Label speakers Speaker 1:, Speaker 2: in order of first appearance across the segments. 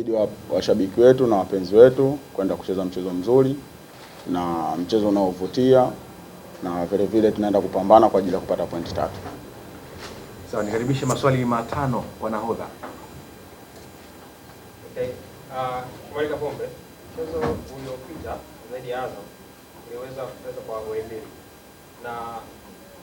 Speaker 1: tunaahidi washabiki wetu na wapenzi wetu kwenda kucheza mchezo mzuri na mchezo unaovutia, na vile vile tunaenda kupambana kwa ajili ya kupata pointi 3.
Speaker 2: Sawa, nikaribishe maswali matano kwa nahodha.
Speaker 3: Okay. Mwalimu Kapombe, mchezo uliopita zaidi ya Azam uliweza kucheza kwa goli 2 na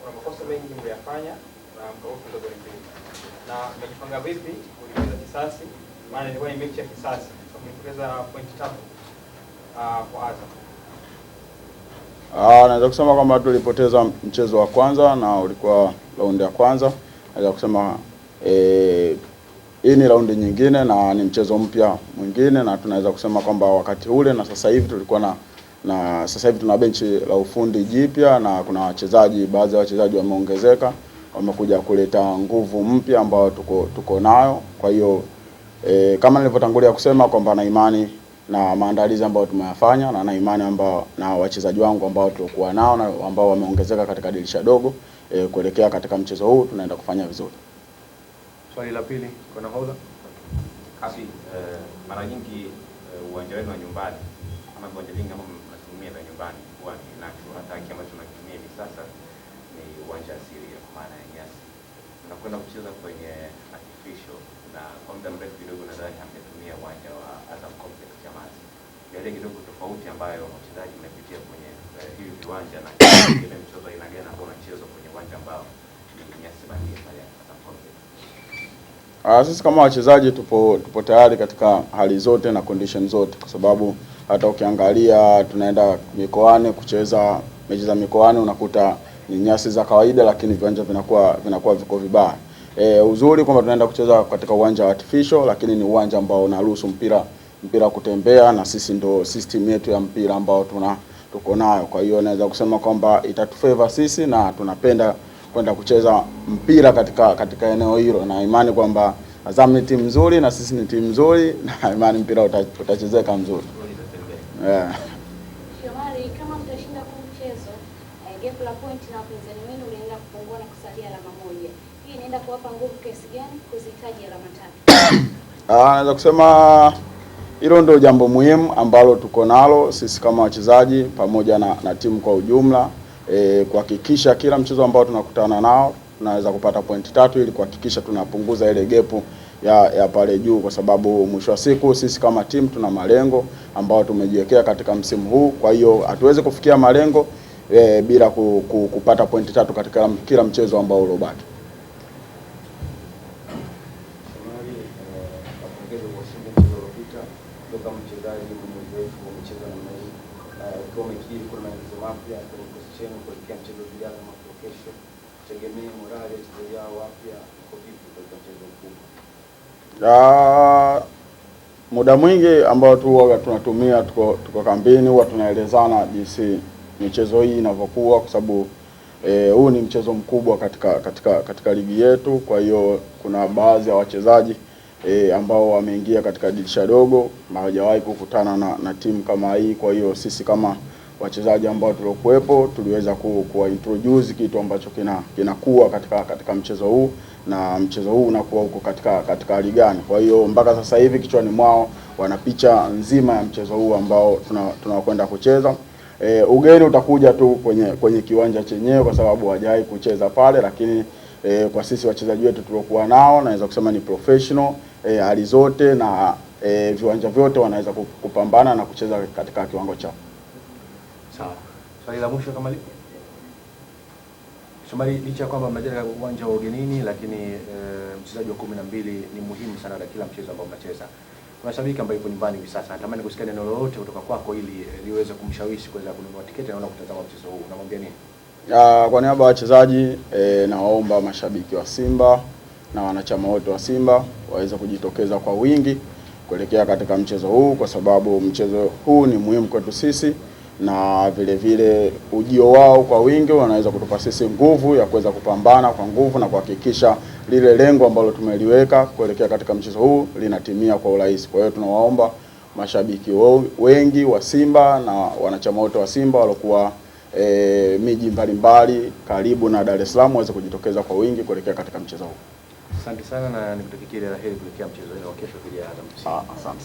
Speaker 3: kuna makosa mengi mliyafanya na mkaruhusu goli 2. Na mmejipanga vipi kulipiza kisasi? Maana ilikuwa ni mechi ya kisasi, kwa mlipoteza pointi 3 kwa Azam.
Speaker 1: Naweza kusema kwamba tulipoteza mchezo wa kwanza na ulikuwa raundi ya kwanza. Naweza kusema hii ni raundi nyingine na ni mchezo mpya mwingine, na tunaweza kusema kwamba wakati ule na sasa hivi tulikuwa na sasa hivi tuna benchi la ufundi jipya, na kuna wachezaji, baadhi ya wachezaji wameongezeka, wamekuja kuleta nguvu mpya ambayo tuko nayo. Kwa hiyo kama nilivyotangulia kusema kwamba na imani na maandalizi ambayo tumeyafanya, na imani ambao na wachezaji wangu ambao tulikuwa nao na ambao wameongezeka katika dirisha dogo, kuelekea katika mchezo huu tunaenda kufanya vizuri.
Speaker 2: Swali la pili kwa nahodha.
Speaker 4: Kasi, mara nyingi uwanja wenu wa nyumbani ama viwanja vingi ambavyo mnatumia vya nyumbani huwa ni natural attack, ambacho tunatumia hivi sasa ni uwanja asili kwa maana ya nyasi. Tunakwenda kucheza kwenye artificial, na kwa muda mrefu kidogo nadhani hamjatumia uwanja wa Azam Complex Chamazi. Ile kidogo tofauti ambayo wachezaji mnapitia kwenye hivi viwanja na ile mchezo ina gani ambao unachezwa kwenye uwanja ambao ni nyasi bandia pale Azam Complex?
Speaker 1: Sisi kama wachezaji tupo tayari katika hali zote na condition zote, kwa sababu hata ukiangalia tunaenda mikoani kucheza mechi za mikoani, unakuta ni nyasi za kawaida lakini viwanja vinakuwa viko vibaya. Uzuri kwamba tunaenda kucheza katika uwanja wa artificial, lakini ni uwanja ambao unaruhusu mpira kutembea, na sisi ndo system yetu ya mpira ambao tuko nayo. Kwa hiyo naweza kusema kwamba itatufavor sisi, na tunapenda kwenda kucheza mpira katika eneo hilo, na imani kwamba Azam ni timu nzuri na sisi ni timu nzuri, na imani mpira utachezeka mzuri.
Speaker 5: Shomari, kama mtashinda kwa mchezo, gap la point na wapinzani wenu unaenda kupungua na kusalia alama 1. Hii inaenda kuwapa nguvu kiasi gani kuzihitaji alama 3?
Speaker 1: Naweza kusema hilo ndio jambo muhimu ambalo tuko nalo sisi kama wachezaji pamoja na timu kwa ujumla, kuhakikisha kila mchezo ambao tunakutana nao tunaweza kupata pointi 3 ili kuhakikisha tunapunguza ile gepu ya pale juu, kwa sababu mwisho wa siku sisi kama timu tuna malengo ambao tumejiwekea katika msimu huu. Kwa hiyo hatuwezi kufikia malengo bila kupata pointi 3 katika kila mchezo ambao uliobaki.
Speaker 6: Kama mchezaji mwenye uzoefu wa michezo namna hii, kwa umekiri kuna maelezo mapya kwenye kikosi chenu kuelekea mchezo ujao na kesho, tegemea morali ya wachezaji wao wapya kwa vipi kwa mchezo mkubwa?
Speaker 1: Muda mwingi ambao tunatumia tuko kambini, huwa tunaelezana jinsi michezo hii inavyokuwa, kwa sababu huu ni mchezo mkubwa katika ligi yetu. Kwa hiyo kuna baadhi ya wachezaji ambao wameingia katika dirisha dogo, hawajawahi kukutana na timu kama hii. Kwa hiyo sisi kama wachezaji ambao tuliokuepo tuliweza kuwa introduce kitu ambacho kinakuwa katika mchezo huu, na mchezo huu unakuwa huko katika hali gani. Kwa hiyo mpaka sasa hivi kichwani mwao wana picha nzima ya mchezo huu ambao tunakwenda kucheza. Ugeni utakuja tu kwenye kiwanja chenyewe, kwa sababu hawajawahi kucheza pale, lakini kwa sisi wachezaji wetu tuliokuwa nao naweza kusema ni professional, hali zote na viwanja vyote wanaweza kupambana na kucheza katika kiwango chao.
Speaker 2: Sawa. Swali la mwisho kama lipi? Shomari, licha kwamba mnacheza uwanja wa ugenini, lakini mchezaji wa 12 ni muhimu sana na kila mchezo ambao mnacheza. Kuna shabiki ambaye yupo nyumbani hivi sasa, natamani kusikia neno lolote kutoka kwako ili liweze kumshawishi kuweza kununua tiketi na kutazama mchezo huu. Unamwambia nini?
Speaker 1: Kwa niaba ya wachezaji, nawaomba mashabiki wa Simba na wanachama wote wa Simba waweze kujitokeza kwa wingi kuelekea katika mchezo huu, kwa sababu mchezo huu ni muhimu kwetu sisi, na vile vile ujio wao kwa wingi wanaweza kutupa sisi nguvu ya kuweza kupambana kwa nguvu na kuhakikisha lile lengo ambalo tumeliweka kuelekea katika mchezo huu linatimia kwa urahisi. Kwa hiyo tunawaomba mashabiki wengi wa Simba na wanachama wote wa Simba waliokuwa miji mbalimbali karibu na Dar es Salaam waweze kujitokeza kwa wingi kuelekea katika mchezo huu.
Speaker 2: Asante sana na nikutakia kila la heri kuelekea mchezo wenu wa kesho dhidi ya Azam FC.
Speaker 1: Asante.